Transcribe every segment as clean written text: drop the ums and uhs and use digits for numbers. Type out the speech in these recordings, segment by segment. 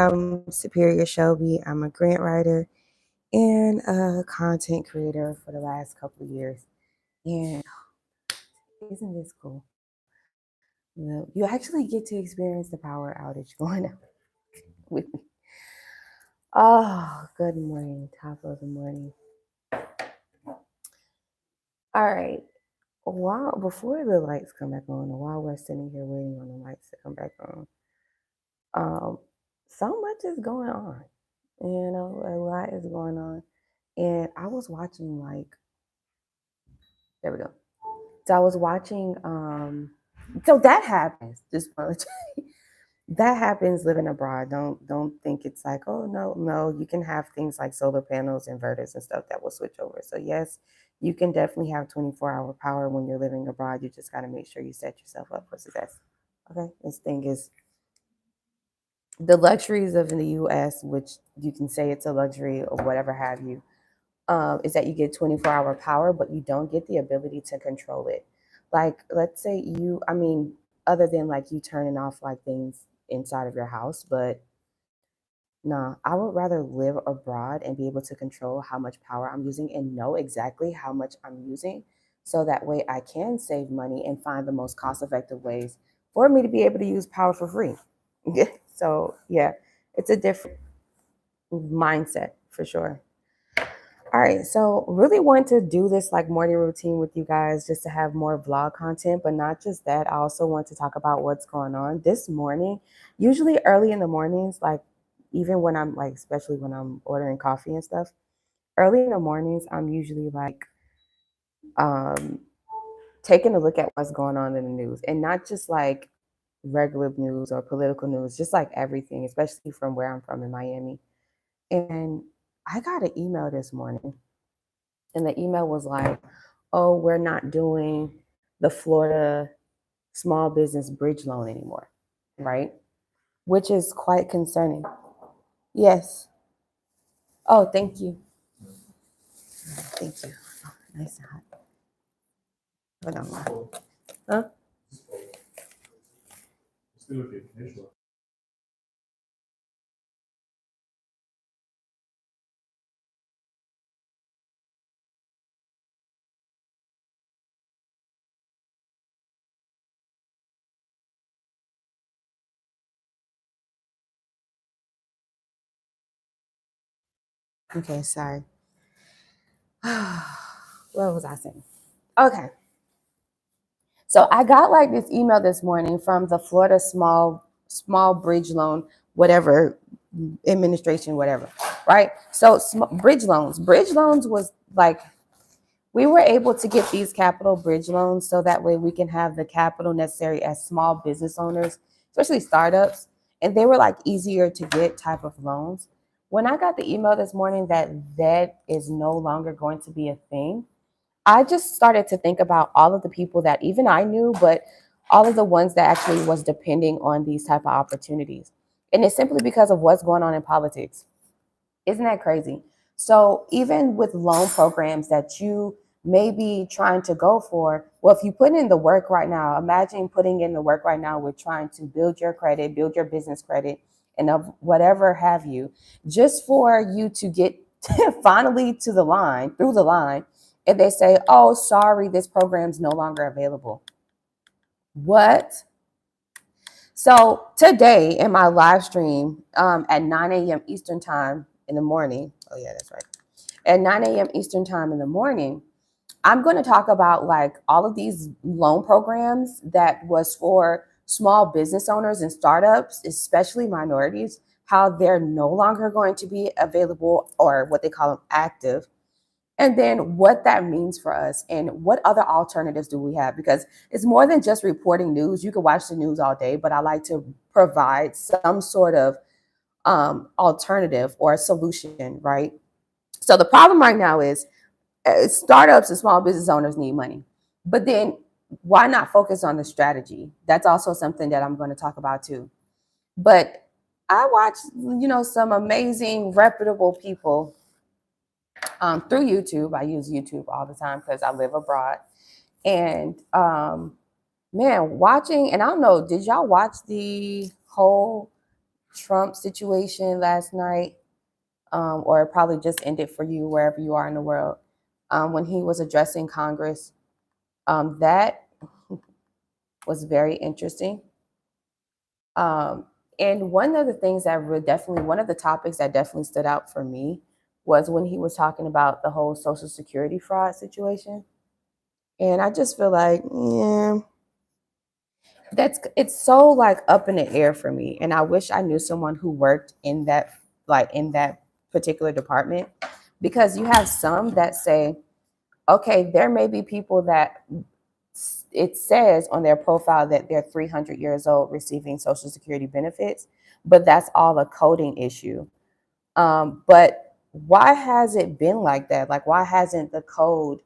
I'm Superior Shelby. I'm a grant writer and a content creator for the last couple of years. And isn't this cool? You actually get to experience the power outage going on with me. Oh, good morning, top of the morning. All right. Before the lights come back on, while we're sitting here waiting on the lights to come back on, so much is going on. A lot is going on. And I was watching there we go. So I was watching, so that happens. Just want to tell you, that happens living abroad. Don't think it's like, oh no, you can have things like solar panels, inverters and stuff that will switch over. So yes, you can definitely have 24-hour power when you're living abroad. You just gotta make sure you set yourself up for success. Okay. This thing is the luxuries of the US, which you can say it's a luxury or whatever have you, is that you get 24-hour power, but you don't get the ability to control it. Like, let's say other than like you turning off like things inside of your house, but nah, I would rather live abroad and be able to control how much power I'm using and know exactly how much I'm using. So that way I can save money and find the most cost effective ways for me to be able to use power for free. So, yeah, it's a different mindset for sure. All right, so really want to do this like morning routine with you guys just to have more vlog content, but not just that. I also want to talk about what's going on this morning. Usually early in the mornings, like even when I'm like, especially when I'm ordering coffee and stuff, early in the mornings, I'm usually like um, taking a look at what's going on in the news, and not just like regular news or political news, just like everything, especially from where I'm from in Miami. And I got an email this morning. And the email was like, oh, we're not doing the Florida small business bridge loan anymore, right? Which is quite concerning. Yes. Oh, thank you. Thank you. Oh, nice and hot. Hold on. Huh? Okay, sorry. What was I saying? Okay. So I got like this email this morning from the Florida small bridge loan, whatever administration, whatever, right? So bridge loans was like we were able to get these capital bridge loans so that way we can have the capital necessary as small business owners, especially startups, and they were like easier to get type of loans. When I got the email this morning that is no longer going to be a thing, I just started to think about all of the people that even I knew, but all of the ones that actually was depending on these type of opportunities. And it's simply because of what's going on in politics. Isn't that crazy? So even with loan programs that you may be trying to go for, well, if you put in the work right now, imagine putting in the work right now with trying to build your credit, build your business credit, and of whatever have you, just for you to get finally to the line, through the line, and they say, oh, sorry, this program's no longer available. What? So today in my live stream at 9 a.m. Eastern time in the morning, oh yeah, that's right. At 9 a.m. Eastern time in the morning, I'm going to talk about like all of these loan programs that was for small business owners and startups, especially minorities, how they're no longer going to be available or what they call them active. And then what that means for us and what other alternatives do we have? Because it's more than just reporting news. You can watch the news all day, but I like to provide some sort of alternative or a solution, right? So the problem right now is startups and small business owners need money. But then why not focus on the strategy? That's also something that I'm going to talk about too. But I watch, some amazing, reputable people through YouTube. I use YouTube all the time because I live abroad. And man, watching, and I don't know, did y'all watch the whole Trump situation last night, or it probably just ended for you wherever you are in the world, when he was addressing Congress. That was very interesting. And one of the things that one of the topics that definitely stood out for me was when he was talking about the whole Social Security fraud situation. And I just feel like, yeah, it's so like up in the air for me. And I wish I knew someone who worked in that, like in that particular department, because you have some that say, okay, there may be people that it says on their profile that they're 300 years old receiving Social Security benefits, but that's all a coding issue. But why has it been like that? Like, why hasn't the code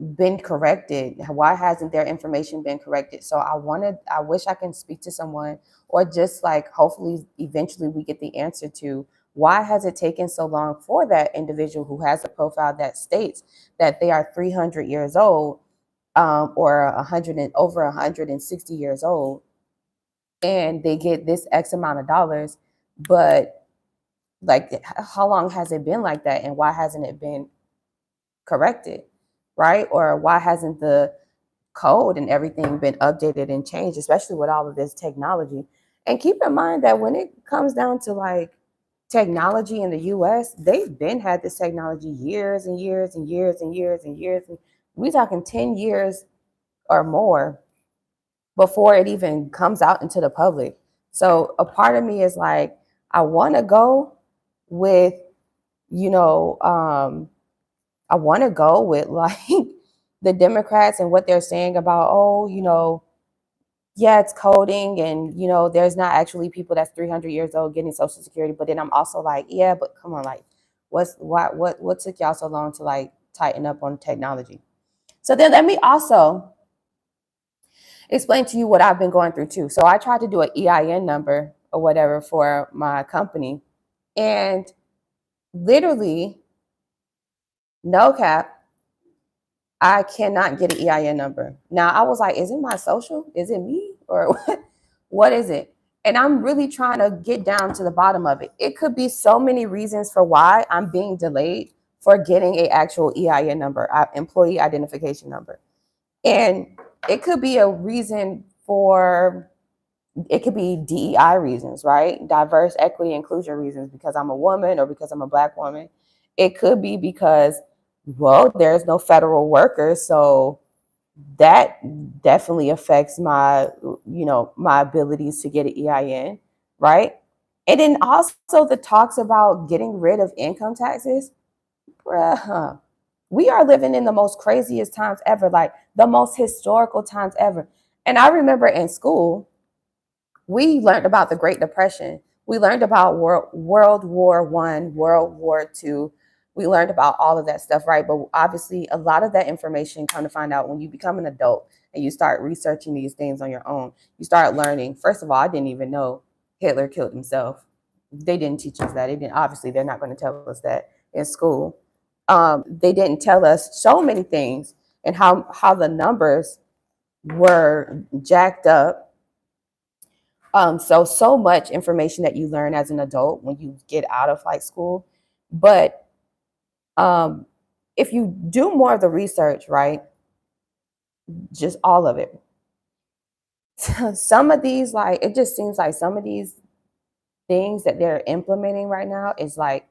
been corrected? Why hasn't their information been corrected? So I wish I can speak to someone, or just like hopefully eventually we get the answer to why has it taken so long for that individual who has a profile that states that they are 300 years old, or 100 and over 160 years old, and they get this X amount of dollars, but like how long has it been like that, and why hasn't it been corrected, right? Or why hasn't the code and everything been updated and changed, especially with all of this technology? And keep in mind that when it comes down to like technology in the US, they've been had this technology years and years and years and years and years. And we talking 10 years or more before it even comes out into the public. So a part of me is like, I want to go with, you know, I want to go with like the Democrats and what they're saying about, oh, yeah, it's coding, and there's not actually people that's 300 years old getting Social Security. But then I'm also like, yeah, but come on, like, what took y'all so long to like tighten up on technology? So then let me also explain to you what I've been going through too. So I tried to do an EIN number or whatever for my company, and literally, no cap, I cannot get an EIN number. Now I was like, is it my social? Is it me? Or what? What is it? And I'm really trying to get down to the bottom of it. It could be so many reasons for why I'm being delayed for getting an actual EIN number, employee identification number. And it could be a reason for, it could be DEI reasons, right? Diverse, equity, inclusion reasons, because I'm a woman or because I'm a Black woman. It could be because, well, there's no federal workers, so that definitely affects my, my abilities to get an EIN, right? And then also the talks about getting rid of income taxes. Bruh, we are living in the most craziest times ever, like the most historical times ever. And I remember in school, we learned about the Great Depression. We learned about World War One, World War Two. We learned about all of that stuff, right? But obviously, a lot of that information, come to find out, when you become an adult and you start researching these things on your own, you start learning. First of all, I didn't even know Hitler killed himself. They didn't teach us that. They didn't. Obviously, they're not going to tell us that in school. They didn't tell us so many things, and how the numbers were jacked up. So much information that you learn as an adult when you get out of like school. But if you do more of the research, right, just all of it, some of these, like, it just seems like some of these things that they're implementing right now is like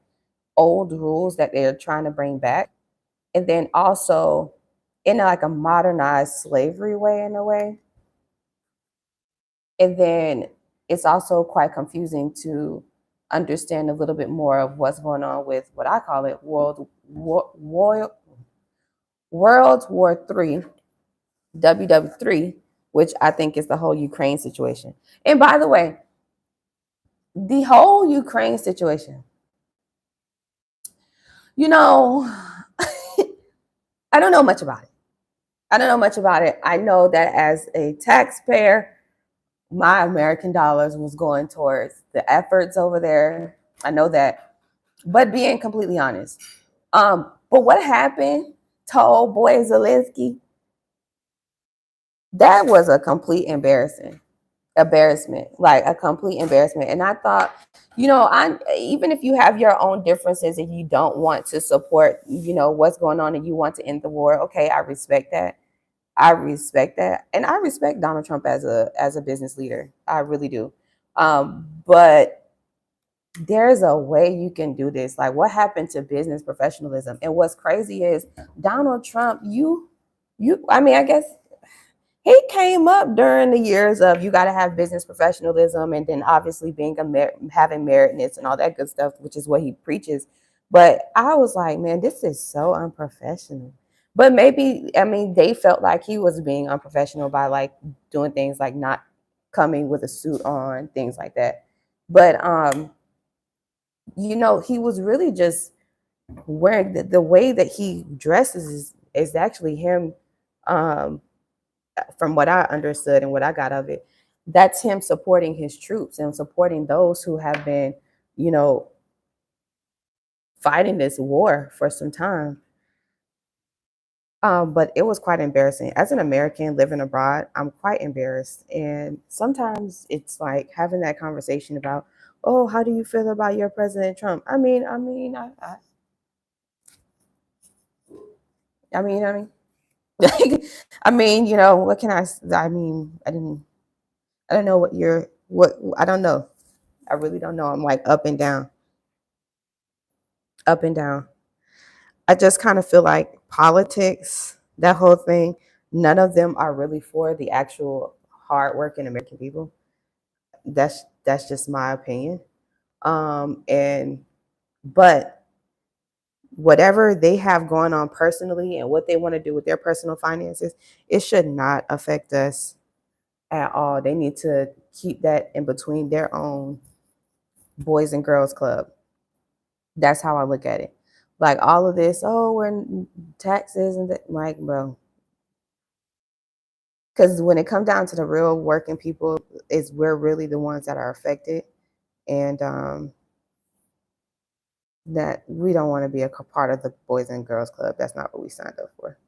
old rules that they're trying to bring back. And then also in like a modernized slavery way, in a way. And then it's also quite confusing to understand a little bit more of what's going on with what I call it World War III, WW3, which I think is the whole Ukraine situation. And by the way, the whole Ukraine situation, you know, I don't know much about it. I don't know much about it. I know that as a taxpayer, my American dollars was going towards the efforts over there. I know that. But being completely honest, but what happened to old boy Zelensky, that was a complete embarrassing. embarrassment, like a complete embarrassment. And I thought, I even if you have your own differences and you don't want to support, what's going on and you want to end the war, okay, I respect that. I respect that. And I respect Donald Trump as a business leader. I really do. But there's a way you can do this. Like, what happened to business professionalism? And what's crazy is Donald Trump, I mean, I guess he came up during the years of you got to have business professionalism, and then obviously being having meritness and all that good stuff, which is what he preaches. But I was like, man, this is so unprofessional. But maybe, I mean, they felt like he was being unprofessional by like doing things like not coming with a suit on, things like that. But he was really just wearing the way that he dresses is actually him. From what I understood and what I got of it, that's him supporting his troops and supporting those who have been, you know, fighting this war for some time. But it was quite embarrassing. As an American living abroad, I'm quite embarrassed. And sometimes it's like having that conversation about, oh, how do you feel about your President Trump? I mean, I mean, what can I mean, I don't know I don't know. I really don't know. I'm like up and down, up and down. I just kind of feel like politics, that whole thing, none of them are really for the actual hardworking American people. That's just my opinion. And but whatever they have going on personally and what they want to do with their personal finances, it should not affect us at all. They need to keep that in between their own boys and girls club. That's how I look at it. Like all of this, oh, we're in taxes and that, like, bro. Because when it comes down to the real working people, is we're really the ones that are affected, and that we don't want to be a part of the Boys and Girls Club. That's not what we signed up for.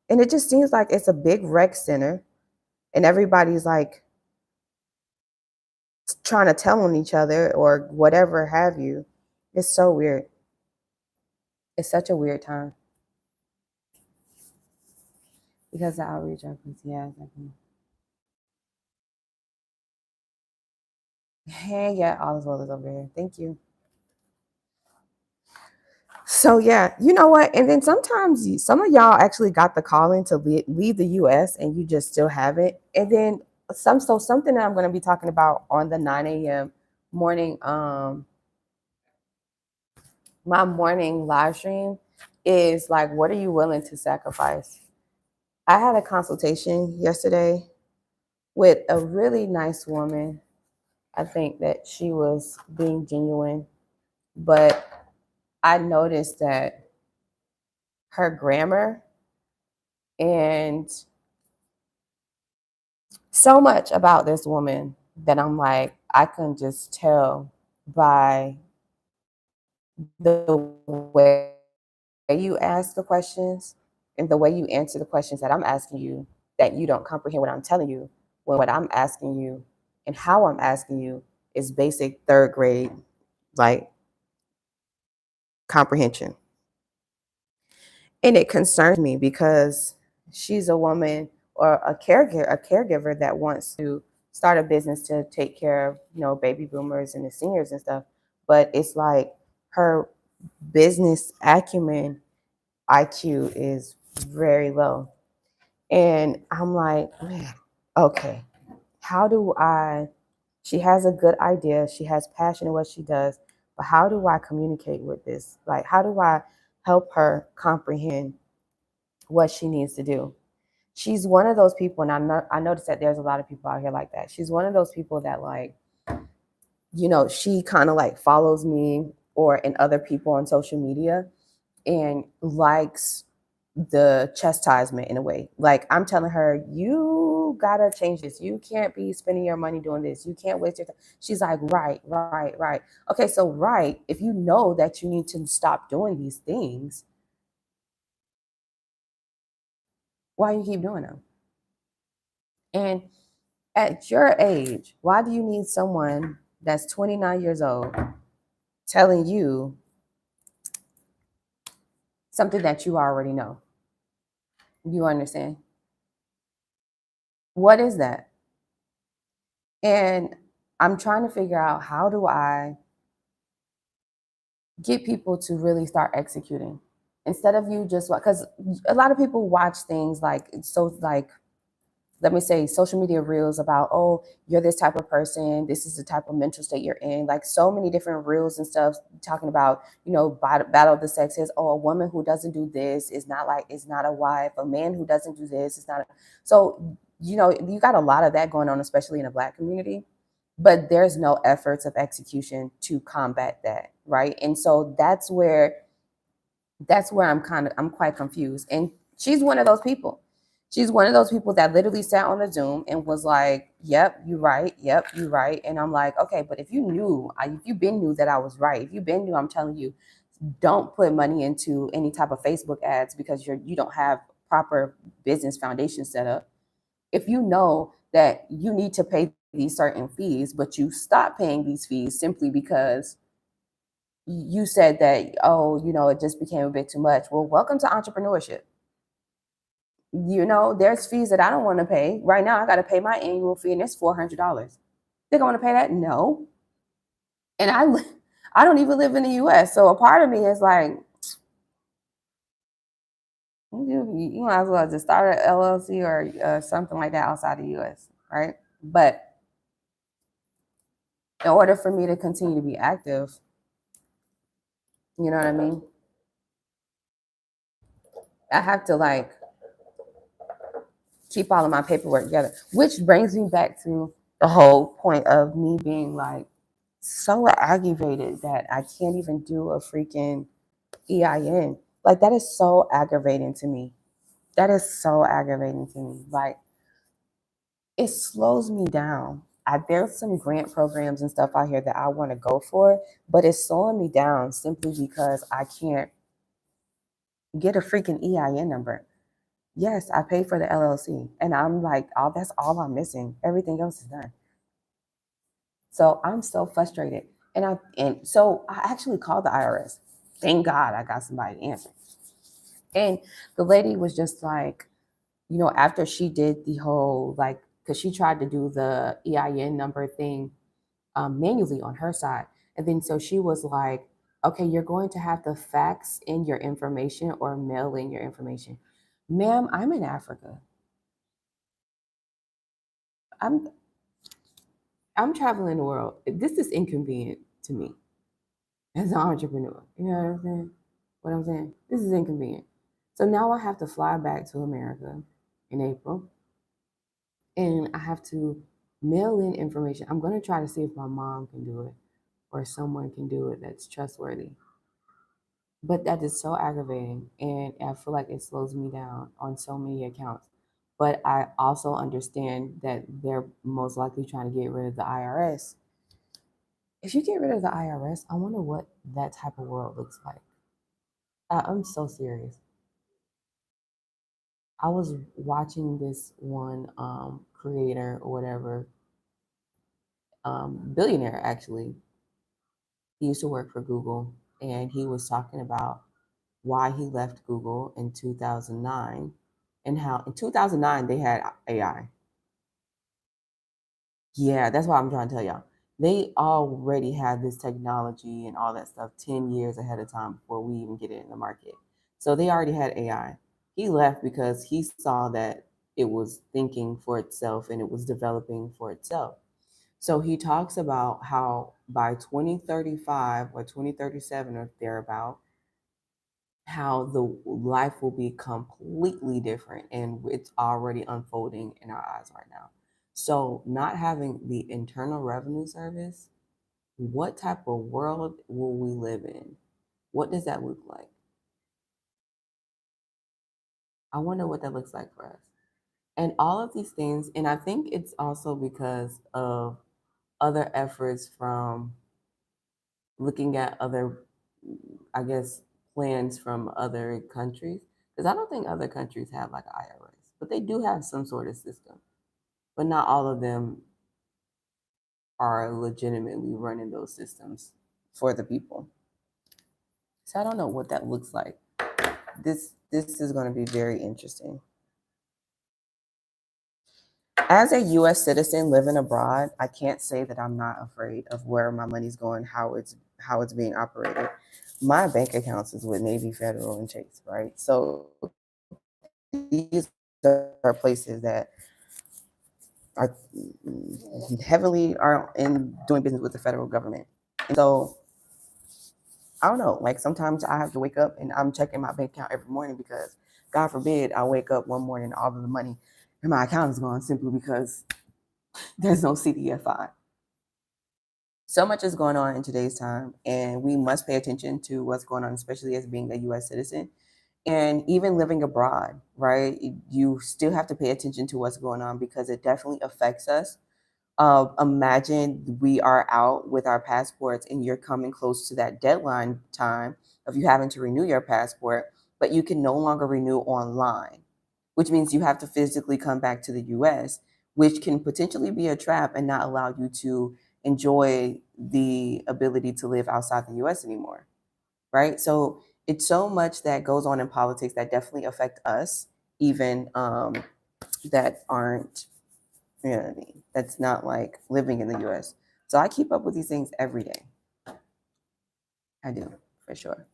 And it just seems like it's a big rec center, and everybody's like trying to tell on each other or whatever have you. It's so weird. It's such a weird time because the outreach efforts. Yeah, exactly. Hey, yeah, all is well is over here. Thank you. So yeah, you know what? And then sometimes some of y'all actually got the calling to leave the U.S. and you just still haven't. And then something that I'm going to be talking about on the 9 a.m. morning, my morning live stream is like, what are you willing to sacrifice? I had a consultation yesterday with a really nice woman. I think that she was being genuine, but I noticed that her grammar and so much about this woman that I'm like, I can just tell by the way you ask the questions and the way you answer the questions that I'm asking you, that you don't comprehend what I'm telling you, when what I'm asking you and how I'm asking you is basic third grade, like, comprehension. And it concerns me because she's a woman or a caregiver that wants to start a business to take care of, baby boomers and the seniors and stuff. But it's like her business acumen IQ is very low. And I'm like, man, okay, how do I, she has a good idea, she has passion in what she does, but how do I communicate with this? Like, how do I help her comprehend what she needs to do? She's one of those people, and I noticed that there's a lot of people out here like that. She's one of those people that, like, she kind of like follows me or and other people on social media and likes the chastisement in a way. Like, I'm telling her, you gotta change this. You can't be spending your money doing this. You can't waste your time. She's like, right, right, right. Okay, so right, if you know that you need to stop doing these things, why you keep doing them? And at your age, why do you need someone that's 29 years old telling you something that you already know? You understand? What is that? And I'm trying to figure out, how do I get people to really start executing instead of you just, because a lot of people watch things like, so like, let me say, social media reels about, oh, you're this type of person, this is the type of mental state you're in, like so many different reels and stuff talking about, battle of the sexes. Oh, a woman who doesn't do this is not a wife. A man who doesn't do this is not so, you got a lot of that going on, especially in the Black community, but there's no efforts of execution to combat that, right? And so that's where I'm quite confused. And she's one of those people. She's one of those people that literally sat on the Zoom and was like, "Yep, you're right. Yep, you're right." And I'm like, "Okay, but if you knew, if you been knew that I was right, if you been knew, I'm telling you, don't put money into any type of Facebook ads because you don't have proper business foundation set up. If you know that you need to pay these certain fees, but you stop paying these fees simply because you said that, oh, it just became a bit too much. Well, welcome to entrepreneurship. There's fees that I don't want to pay. Right now, I got to pay my annual fee, and it's $400. Think I want to pay that? No. And I don't even live in the US. So a part of me is like, you might as well just start an LLC or something like that outside the US, right? But in order for me to continue to be active, you know what I mean? I have to like keep all of my paperwork together, which brings me back to the whole point of me being like so aggravated that I can't even do a freaking EIN. Like, that is so aggravating to me. That is so aggravating to me. Like, it slows me down. There's some grant programs and stuff out here that I want to go for, but it's slowing me down simply because I can't get a freaking EIN number. Yes, I paid for the LLC, and I'm like, that's all I'm missing. Everything else is done. So I'm so frustrated. And so I actually called the IRS. Thank God I got somebody to answer. And the lady was just like, after she did the whole, like, because she tried to do the EIN number thing manually on her side. And then so she was like, okay, you're going to have to fax in your information or mail in your information. Ma'am, I'm in Africa. I'm I'm traveling the world. This is inconvenient to me as an entrepreneur. You know what I'm saying? What I'm saying? This is inconvenient. So now I have to fly back to America in April, and I have to mail in information. I'm going to try to see if my mom can do it or someone can do it that's trustworthy. But that is so aggravating, and I feel like it slows me down on so many accounts. But I also understand that they're most likely trying to get rid of the IRS. If you get rid of the IRS, I wonder what that type of world looks like. I'm so serious. I was watching this one creator or whatever, billionaire actually. He used to work for Google, and he was talking about why he left Google in 2009 and how in 2009 they had AI. Yeah, that's what I'm trying to tell y'all. They already had this technology and all that stuff 10 years ahead of time before we even get it in the market. So they already had AI. He left because he saw that it was thinking for itself and it was developing for itself. So he talks about how by 2035 or 2037 or thereabout, how the life will be completely different, and it's already unfolding in our eyes right now. So not having the Internal Revenue Service, what type of world will we live in? What does that look like? I wonder what that looks like for us. And all of these things, and I think it's also because of other efforts from looking at other, I guess, plans from other countries. Because I don't think other countries have like IRS, but they do have some sort of system. but not all of them are legitimately running those systems for the people. So I don't know what that looks like. This is going to be very interesting. As a US citizen living abroad, I can't say that I'm not afraid of where my money's going, how it's being operated. My bank accounts is with Navy Federal and Chase, right? So these are places that are heavily are in doing business with the federal government. And so I don't know, like sometimes I have to wake up and I'm checking my bank account every morning because God forbid I wake up one morning and all of the money in my account is gone simply because there's no CDFI. So much is going on in today's time, and we must pay attention to what's going on, especially as being a US citizen and even living abroad, right? You still have to pay attention to what's going on because it definitely affects us. Imagine we are out with our passports and you're coming close to that deadline time of you having to renew your passport, but you can no longer renew online, which means you have to physically come back to the US, which can potentially be a trap and not allow you to enjoy the ability to live outside the US anymore, right? So it's so much that goes on in politics that definitely affect us, even that aren't, you know what I mean? That's not like living in the US. So I keep up with these things every day. I do, for sure.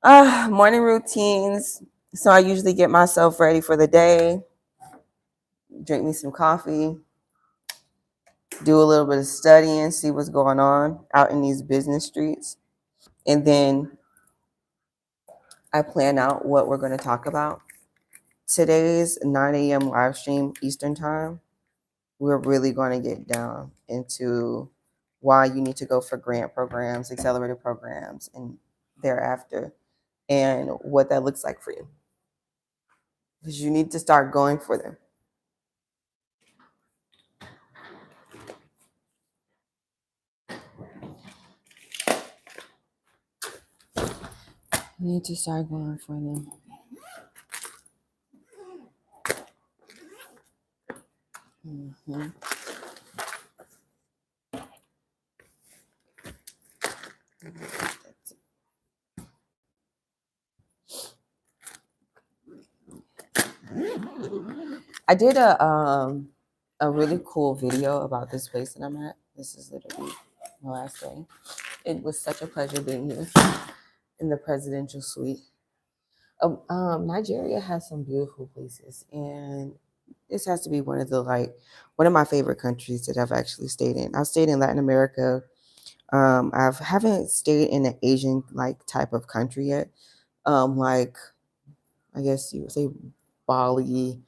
Morning routines. So I usually get myself ready for the day, drink me some coffee, do a little bit of studying, see what's going on out in these business streets. And then I plan out what we're going to talk about. Today's 9 a.m. live stream Eastern time, we're really going to get down into why you need to go for grant programs, accelerated programs, and thereafter, and what that looks like for you. Because you need to start going for them. You need to start going for them. Mm-hmm. I did a really cool video about this place that I'm at. This is literally my last day. It was such a pleasure being here in the presidential suite. Nigeria has some beautiful places, and this has to be one of my favorite countries that I've actually stayed in. I've stayed in Latin America. I haven't stayed in an Asian like type of country yet. Like I guess you would say Bali,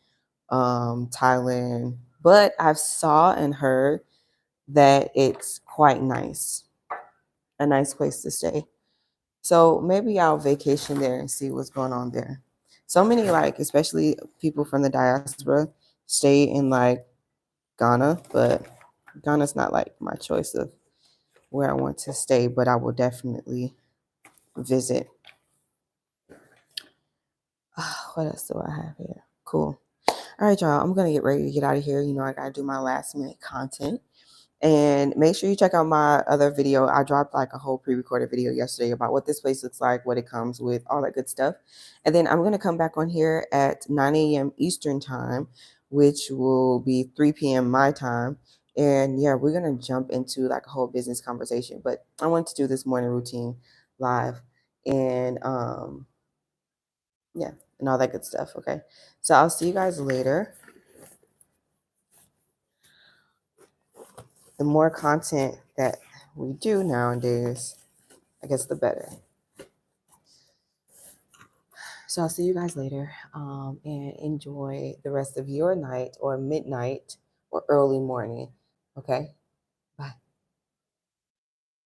Thailand, but I've saw and heard that it's quite nice, a nice place to stay. So maybe I'll vacation there and see what's going on there. So many like, especially people from the diaspora, stay in like Ghana, but Ghana's not like my choice of where I want to stay, but I will definitely visit. What else do I have here? Cool. All right, y'all. I'm gonna get ready to get out of here. You know, I gotta do my last minute content. And make sure you check out my other video. I dropped like a whole pre-recorded video yesterday about what this place looks like, what it comes with, all that good stuff. And then I'm gonna come back on here at 9 a.m. Eastern time, which will be 3 p.m. my time. And yeah, we're gonna jump into like a whole business conversation. But I want to do this morning routine live and yeah, and all that good stuff. Okay. So I'll see you guys later. The more content that we do nowadays, I guess the better. So I'll see you guys later and enjoy the rest of your night or midnight or early morning. Okay.